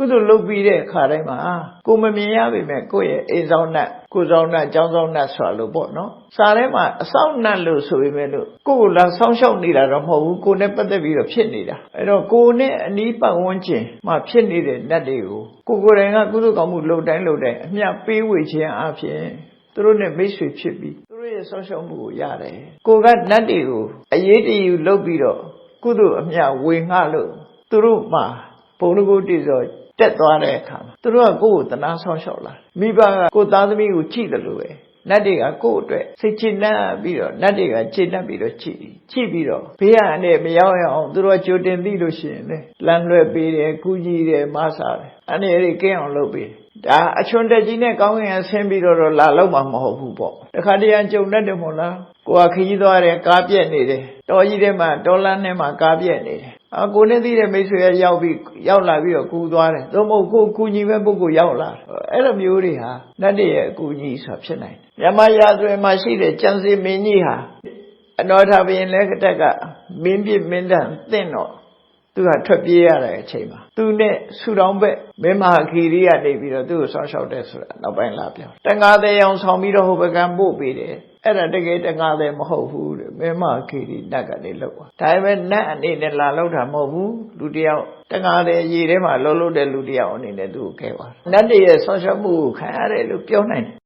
ကုသိုလ်လုပ်ပြီးတဲ့အခါတိုင်းမှာကိုမမြင်ရပေမဲ့ကိုယ့်ရဲ့အိမ်ဆောင်နှက်ကိုဆောင်နှက်ကျောင်းဆောင်နှက်ဆိုတာလို့ပေါ့နော်စာထဲမှာအဆောင်နှက်လို့ဆိုပေမဲ့လို့ကိုယ်လာဆောင်းလျှောက်နေတာတော့မဟုတ်ဘူးကိုနဲ့ပတ်သက်ပြီးတော့ဖြစ်နေတာအဲ့တော့ကိုနဲ့အနီးပတ်ဝန်းကျင်မှာဖြစ်နေတဲ့နှက်တွေကိုကိုယ်တိုင်ကကုသိုလ်ကောင်းမှုလုပ်တိုင်းအမျှပေးဝေခြင်းအပြင်သူတို့နဲ့မိတ်ဆွေဖြစ်ပြီးသူတို့ရဲ့ဆောင်းလျှောက်မှုကိုရတယ်ကိုကနှက်တွေကိုအရေးတယူလုပ်ပြီးတော့ကုသိုလ်အမျှဝေငှလို့သူတို့မှာဘုံတကုတည်စောတက်သွားတဲ့အခါမှာသူတို့ကကိုယ့်ကိုတနာဆောင်းလျှောက်လာမိဘကကိုသားသမီးကိုကြည့်တယ်လို့ပဲနတ်တွေကကိုယ့်အတွက်စိတ်ချနှံ့ပြီးတော့နတ်တွေကချစ်နှံ့ပြီးတော့ကြည့်ပြီးတော့ဘေးရန်နဲ့မရောက်ရအောင်သူတို့ကကြိုတင်သိလို့ရှိရင်လေလမ်းလွဲပေးတယ်ကူးကြည့်တယ်မဆာတယ်အနေရကင်းအောင်လုပ်ပေးဒါအချွန်တက်ကြီးနဲ့ကောင်းကင်ဆင်းပြီးတော့လာလောက်မှာမဟုတ်ဘူးပေါ့တခါတည်းကြုံတတ်တယ်မို့လားကိုကခကြီးသွားတယ်ကားပြက်နေတယ်တော်ကြီးထဲမှာတော်လန်းထဲမှာကားပြက်နေတယ်ကိုနဲ့သိတဲ့မိတ်ဆွေရောက်လာပြီးတော့ကူသွားတယ်သို့မဟုတ်ကိုကူညီမဲ့ပုဂ္ဂိုလ်ရောက်လာအဲ့လိုမျိုးတွေဟာနတ်တွေရဲ့အကူအညီဆိုတာဖြစ်နိုင်တယ်မြမရာဇဝင်မှာရှိတဲ့ကျန်စီမင်းကြီးဟာအနောထဘုရင်လက်ထက်ကမင်းပြစ်မင်းတန်တင့်တော့သူကထွက်ပြေးရတဲ့အချိန်မှာသူနဲ့ဆူတောင်းဘက်မင်းမဟာခီရီကနေပြီးတော့သူ့ကိုဆောင်းလျှောက်တဲ့ဆိုတာနောက်ပိုင်းလာပြောတန်ဃာသေးအောင်ဆောင်ပြီးတော့ဟိုဘကပို့ပေးတယ်အဲ့ဒါတကယ်တန်ဃာသေးမဟုတ်ဘူးတဲ့မင်းမဟာခီရီနတ်ကနေလောက်ပါဒါပေမဲ့နတ်အနေနဲ့လာလောက်တာမဟုတ်ဘူးလူတယောက်တန်ဃာသေးရေထဲမှာလှုပ်တဲ့လူတယောက်အနေနဲ့သူ့ကိုခဲပါနတ်တွေရဲ့ဆောင်းလျှောက်မှုကိုခံရတယ်လို့ပြောနိုင်တယ်